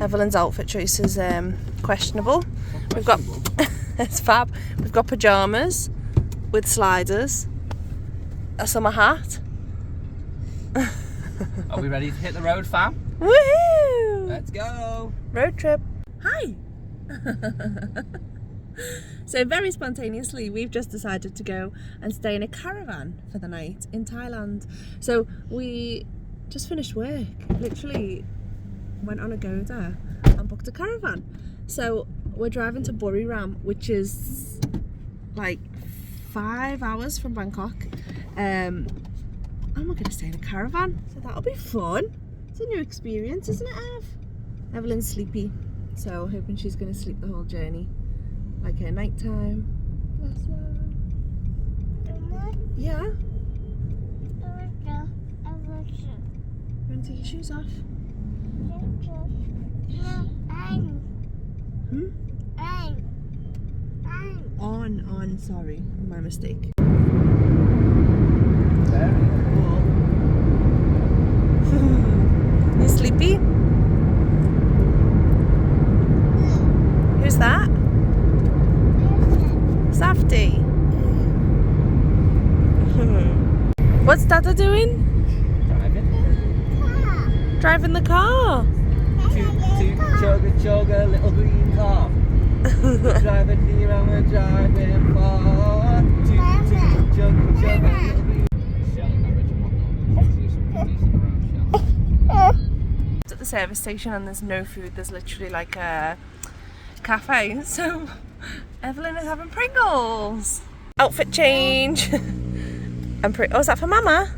Evelyn's outfit choice is questionable. We've got it's fab. We've got pajamas with sliders, a summer hat. Are we ready to hit the road, fam? Woohoo! Let's go! Road trip. Hi! So very spontaneously, we've just decided to go and stay in a caravan for the night in Thailand. So we just finished work, literally went on Agoda and booked a caravan. So we're driving to Buriram, which is like 5 hours from Bangkok. And we're going to stay in a caravan, so that'll be fun. It's a new experience, isn't it, Ev? Evelyn's sleepy, so hoping she's going to sleep the whole journey, like her night time. Bless her. Yeah? You want to take your shoes off? On, sorry, my mistake. Very cool. You sleepy? Who's that? Safety. What's Dada doing? Driving. Driving the car. Toot, toot, chugga, chugga, little green car. Driving near and we're driving far. Toot, toot, chugga, chugga, little green car. At the service station and there's no food. There's literally like a cafe. So Evelyn is having Pringles. Outfit change. Oh, is that for Mama?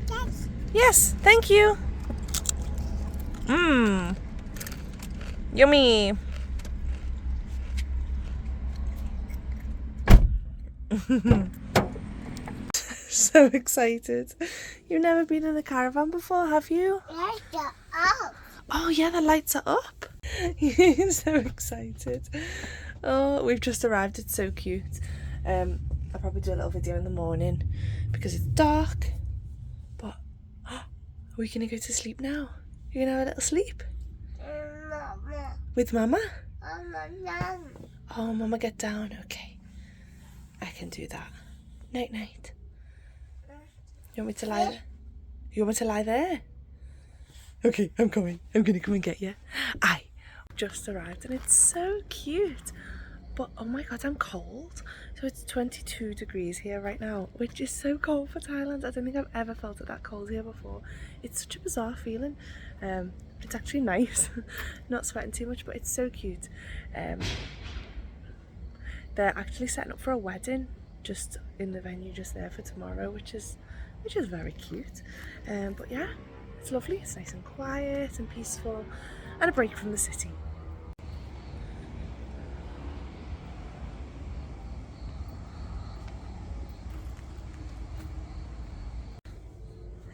Yes. Yes, thank you. Mmm. Yummy. So excited. You've never been in a caravan before, have you? Lights are up. Oh yeah, the lights are up. So excited. Oh, we've just arrived. It's so cute. I'll probably do a little video in the morning because it's dark. But are we gonna go to sleep now? You're gonna have a little sleep Mama. with Mama? Mama. Oh, Mama, get down. Okay, I can do that. Night, night. You want me to lie there? You want me to lie there? Okay, I'm coming. I'm gonna come and get you. I just arrived and it's so cute. But oh my god, I'm cold. So it's 22 degrees here right now, which is so cold for Thailand. I don't think I've ever felt it that cold here before. It's such a bizarre feeling. It's actually nice. Not sweating too much, but it's so cute. They're actually setting up for a wedding just in the venue just there for tomorrow, which is very cute. But yeah, it's lovely. It's nice and quiet and peaceful and a break from the city.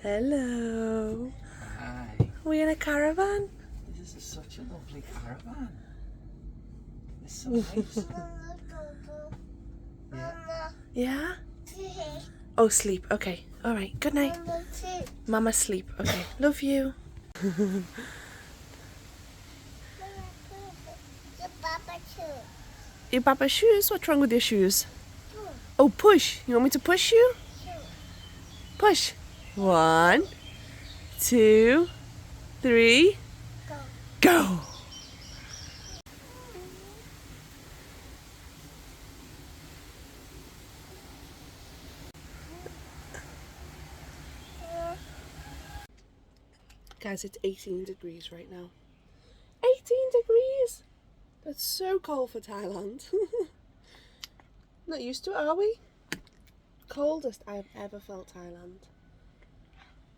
Hello. Hi. Are we in a caravan? This is such a lovely caravan. It's so nice. Yeah? Oh, sleep. Okay. All right. Good night. Mama, sleep. Okay. Love you. Your Papa's shoes? What's wrong with your shoes? Oh, push. You want me to push you? Push. 1, 2, 3. Go. Guys, it's 18 degrees right now. 18 degrees! That's so cold for Thailand. Not used to it, are we? Coldest I have ever felt Thailand.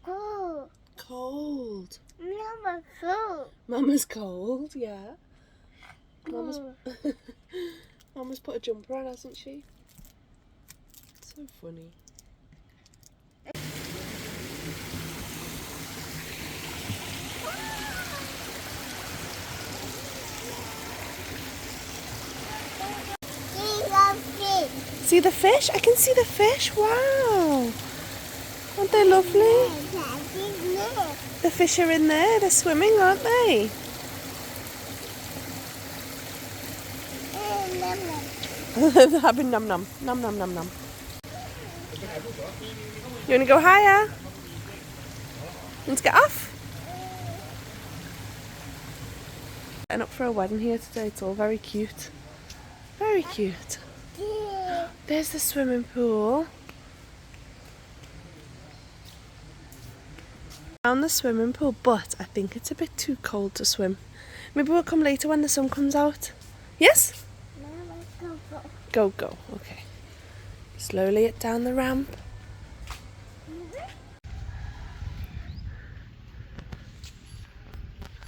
Cold. Cold. Mama, cold. Mama's cold, yeah. Mama's, Cold. Mama's put a jumper on, hasn't she? So funny. See the fish? I can see the fish. Wow. Aren't they lovely? The fish are in there. They're swimming, aren't they? They're having num num. Num num num num. You want to go higher? You want to get off? Setting up for a wedding here today. It's all very cute. Very cute. There's the swimming pool. Down the swimming pool, but I think it's a bit too cold to swim. Maybe we'll come later when the sun comes out. Yes? Go, go. Okay. Slowly it down the ramp.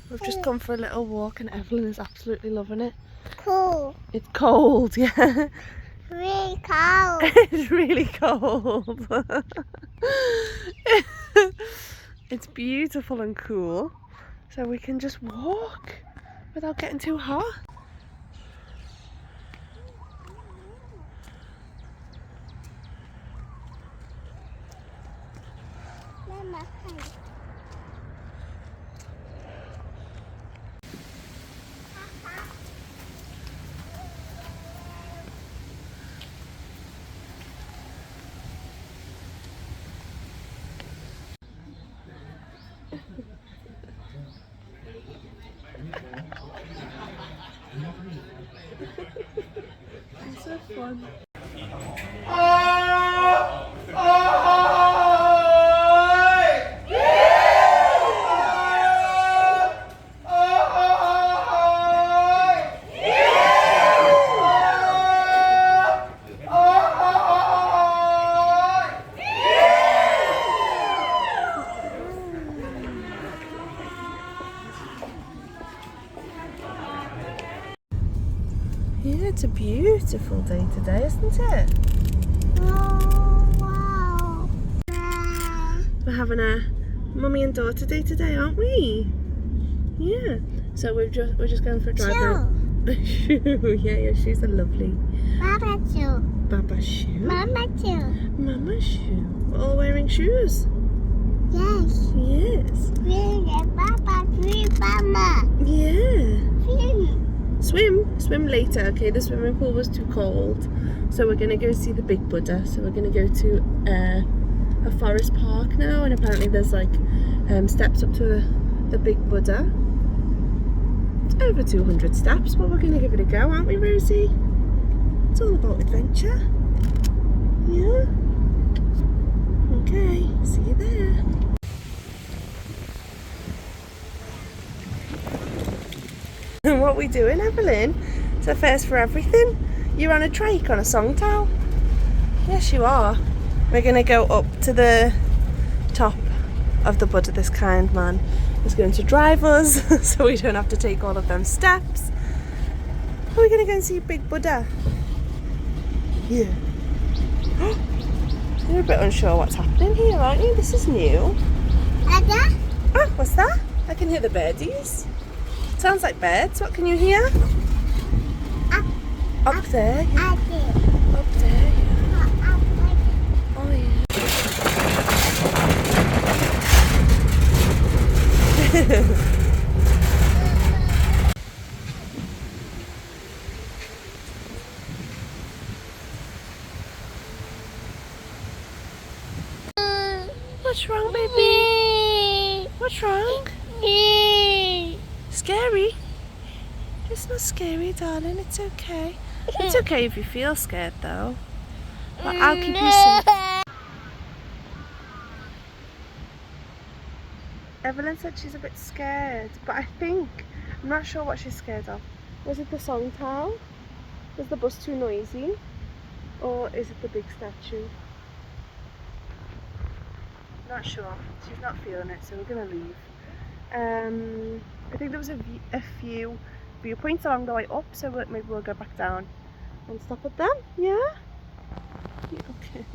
We've just come for a little walk and Evelyn is absolutely loving it. Cool. It's cold, yeah. Really cold. It's really cold. It's beautiful and cool. So we can just walk without getting too hot. Mama, come. It's so fun. Yeah, it's a beautiful day today, isn't it? Oh, wow. We're having a mummy and daughter day today, aren't we? Yeah. So we're just going for a drive now. Shoe. Yeah, your shoes are lovely. Mama shoe. Baba shoe. Mama shoe. Mama shoe. We're all wearing shoes. Yes. Yes. Really, Papa, really, Mama. Yeah. Really. Swim later. Okay, the swimming pool was too cold, so we're gonna go see the big Buddha. So we're gonna go to a forest park now, and apparently there's like steps up to the big Buddha. It's over 200 steps, but we're gonna give it a go, aren't we, Rosie? It's all about adventure. Yeah. Okay, see you there. What are we doing, Evelyn? It's a first for everything. You're on a trike on a song towel. Yes, you are. We're going to go up to the top of the Buddha. This kind man is going to drive us so we don't have to take all of them steps. We're going to go and see Big Buddha. Yeah. You're a bit unsure what's happening here, aren't you? This is new. Ada? Oh, what's that? I can hear the birdies. Sounds like birds. What can you hear? Up there. Yeah. Up there. Yeah. Oh yeah. What's wrong, baby? What's wrong? Scary? It's not scary, darling. It's okay. It's okay if you feel scared, though. But I'll keep you safe. Evelyn said she's a bit scared, but I'm not sure what she's scared of. Was it the song towel? Was the bus too noisy? Or is it the big statue? Not sure. She's not feeling it, so we're gonna leave. I think there was a few viewpoints along the way up, so maybe we'll go back down and stop at them. Yeah? Yeah, okay.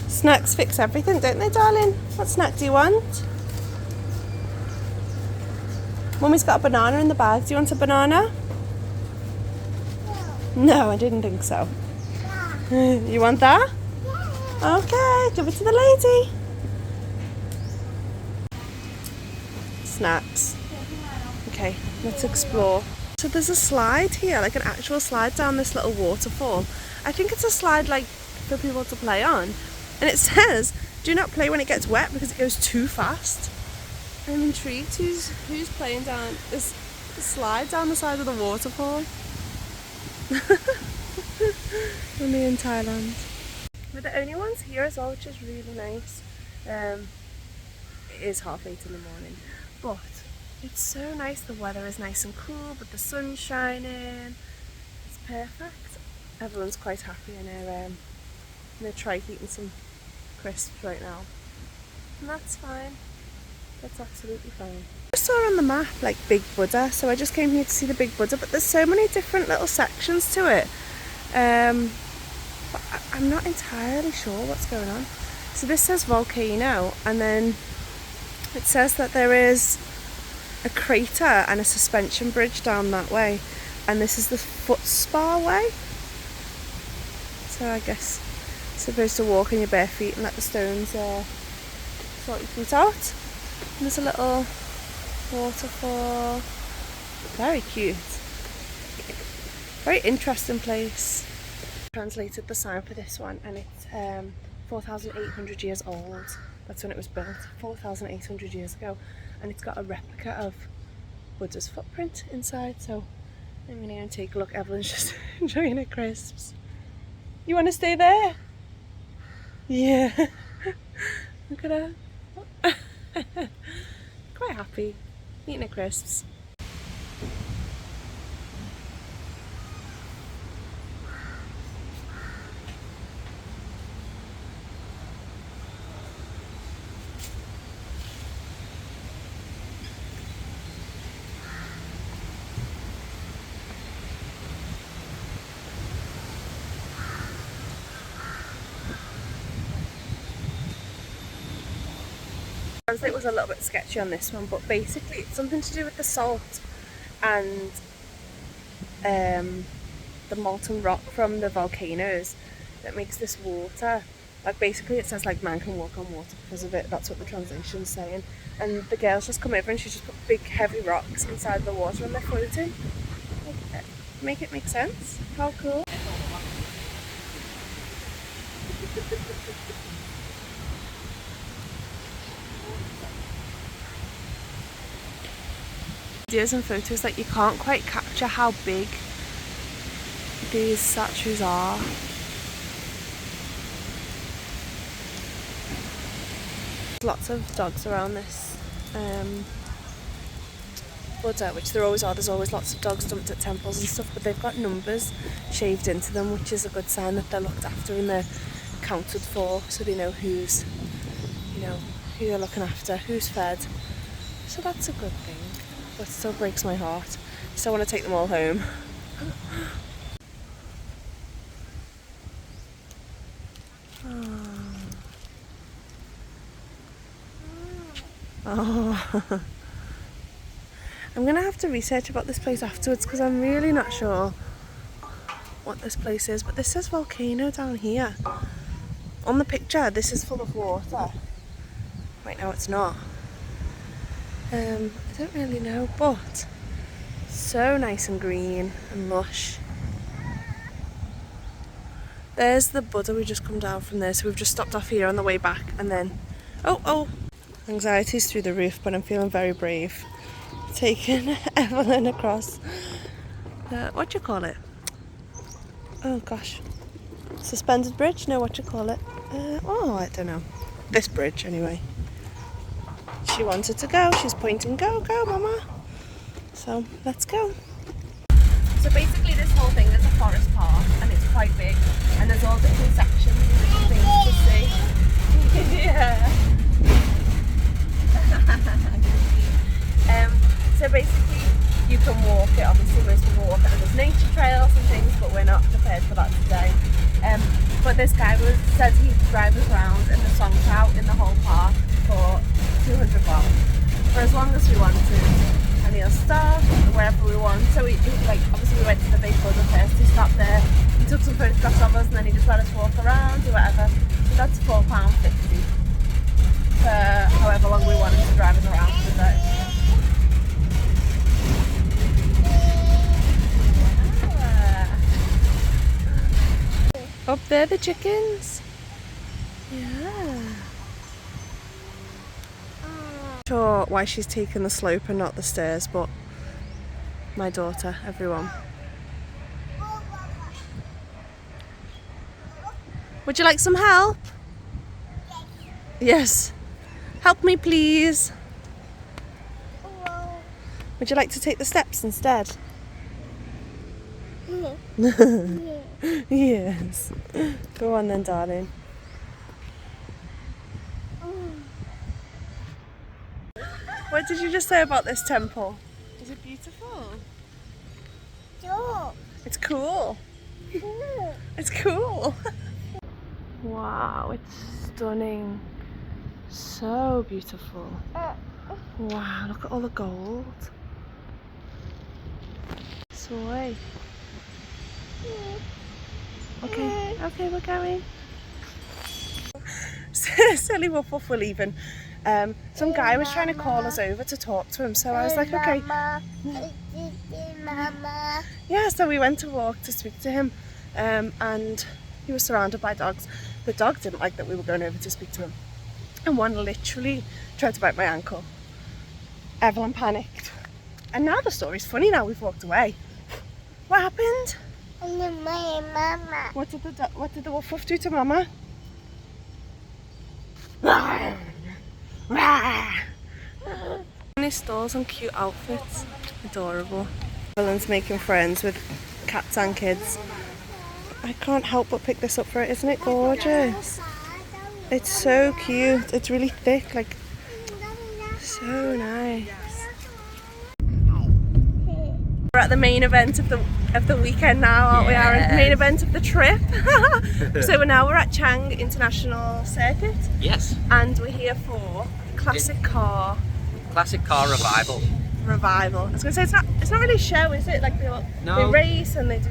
Snacks fix everything, don't they, darling? What snack do you want? Mummy's got a banana in the bag. Do you want a banana? No, I didn't think so. You want that? Yes. Okay, give it to the lady. Snacks. Okay, let's explore. So there's a slide here, like an actual slide down this little waterfall. I think it's a slide like for people to play on. And it says, do not play when it gets wet because it goes too fast. I'm intrigued who's playing down this slide down the side of the waterfall. Only in Thailand. We're the only ones here as well, which is really nice. It is 8:30 in the morning, but it's so nice. The weather is nice and cool, but the sun's shining. It's perfect. Everyone's quite happy, and they're trying eating some crisps right now, and that's fine. That's absolutely fine. I saw on the map like Big Buddha, so I just came here to see the Big Buddha, but there's so many different little sections to it. But I'm not entirely sure what's going on. So this says volcano, and then it says that there is a crater and a suspension bridge down that way, and this is the foot spa way. So I guess you're supposed to walk in your bare feet and let the stones sort your feet out. And there's a little waterfall. Very cute. Very interesting place. Translated the sign for this one, and it's 4,800 years old. That's when it was built, 4,800 years ago, and it's got a replica of Buddha's footprint inside. So I'm gonna go and take a look. Evelyn's just enjoying her crisps. You want to stay there? Yeah. Look at her. Quite happy eating her crisps. It was a little bit sketchy on this one, but basically it's something to do with the salt and the molten rock from the volcanoes that makes this water. Like basically it says like man can walk on water because of it. That's what the translation's saying. And the girls just come over and she just put big heavy rocks inside the water and they're floating. Make it make sense. How cool. Videos and photos, like you can't quite capture how big these statues are. Lots of dogs around this Buddha, which there always are. There's always lots of dogs dumped at temples and stuff, but they've got numbers shaved into them, which is a good sign that they're looked after and they're counted for, so they know who's, you know, who they're looking after, who's fed. So that's a good thing. But it still breaks my heart. I still want to take them all home. Oh. I'm going to have to research about this place afterwards because I'm really not sure what this place is. But this says volcano down here. On the picture, this is full of water. Right now it's not. I don't really know, but so nice and green and lush. There's the Buddha. We just come down from there, so we've just stopped off here on the way back, and then anxiety's through the roof, but I'm feeling very brave. Taking Evelyn across what do you call it? Oh gosh, suspended bridge? No, what do you call it? I don't know. This bridge anyway. She wanted to go, she's pointing, go, go mama. So let's go. So basically this whole thing is a forest park and it's quite big and there's all different sections and things to see. Yeah. So basically you can walk it, obviously most people walk it, and there's nature trails and things, but we're not prepared for that today. But this guy said he'd drive us around in the Songtao in the whole park for 200 baht for as long as we want to, and he'll stop wherever we want. So we obviously we went to the Big Buddha first. He stopped there, he took some photographs of us, and then he just let us walk around, do whatever. That's £4.50 for however long we wanted to drive us around for the day. Up there, the chickens. Yeah. Not sure why she's taking the slope and not the stairs, but my daughter, everyone. Would you like some help? Yes. Help me, please. Would you like to take the steps instead? Yes. Go on then, darling. What did you just say about this temple? Is it beautiful? It's cool. It's cool. Wow, it's stunning. So beautiful. Wow, look at all the gold. Soy. Okay, we're going. Silly woof woof, we're leaving. Some guy was trying to call us over to talk to him, so I was like, okay. Yeah, so we went to walk to speak to him, and he was surrounded by dogs. The dog didn't like that we were going over to speak to him, and one literally tried to bite my ankle. Evelyn panicked, and now the story's funny. Now we've walked away. What happened? Mama. What did the woof woof do to Mama? Nice stores and cute outfits. Adorable. Evelyn's making friends with cats and kids. I can't help but pick this up for it. Isn't it gorgeous? It's so cute. It's really thick, like so nice. We're at the main event of the weekend now, aren't we, Aaron? Main event of the trip. So we're at Chang International Circuit. Yes. And we're here for classic car revival. I was going to say it's not really a show, is it? Like they race and they do.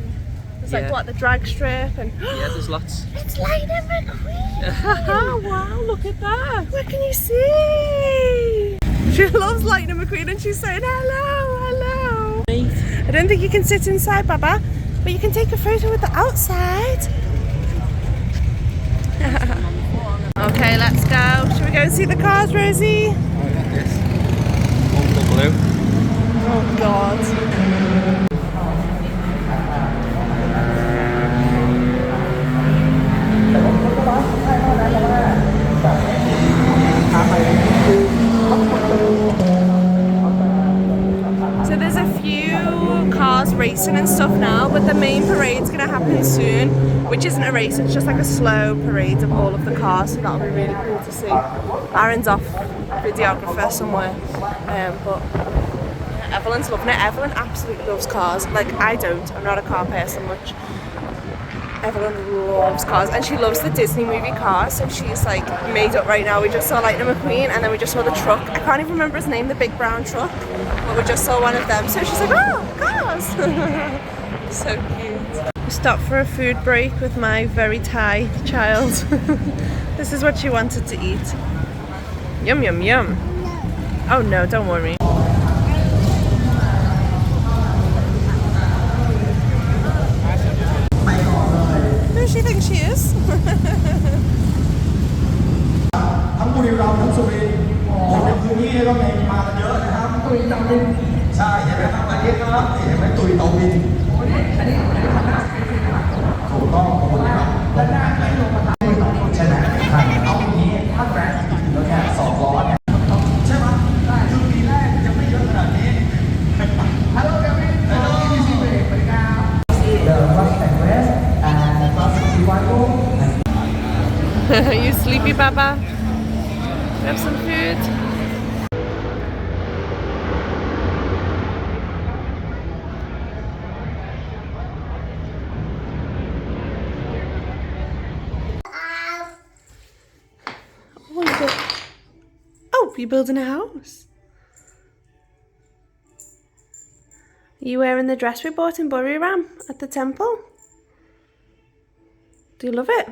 There's like what, the drag strip and yeah, there's lots. It's Lightning McQueen. Wow, look at that. What can you see? She loves Lightning McQueen and she's saying hello. I don't think you can sit inside, Baba, but you can take a photo with the outside. Okay, let's go. Should we go and see the cars, Rosie? Yes. Blue. Oh God. So there's a few cars racing and stuff now, but the main parade's gonna happen soon, which isn't a race, it's just like a slow parade of all of the cars, so that'll be really cool to see. Aaron's off, videographer somewhere, but yeah, Evelyn's loving it. Evelyn absolutely loves cars. Like, I don't, I'm not a car person much. Evelyn loves cars and she loves the Disney movie cars, so she's like made up right now. We just saw Lightning McQueen and then we just saw the truck. I can't even remember his name, the big brown truck, but we just saw one of them, so she's like, oh, cars. So cute. We stopped for a food break with my very Thai child. This is what she wanted to eat. Yum yum yum. Oh no, don't worry. Who she thinks she is? ทั้งบุรีรัมย์ทั้งสุรินทร์ในพื้นที่ก็มีมากันเยอะนะครับตุยเตาบินใช่เห็นไหมครับอันนี้ครับเห็นไหมตุยเตาบินถูกต้องขอบคุณครับด้านหน้าไม่ลงมาตุยเตาบินใช่ไหมเอาอย่างนี้ถ้าแบรนด์จริงๆแล้วเนี่ย2 ล้อเนี่ยใช่ไหมคือปีแรกยังไม่เยอะขนาดนี้ฮัลโหลเดวิดฮัลโหลที่ซีเบรกสวัสดีครับ The first and best and the first revival. You sleepy, Baba? Have some food? Oh, you're building a house? Are you wearing the dress we bought in Buriram at the temple? Do you love it?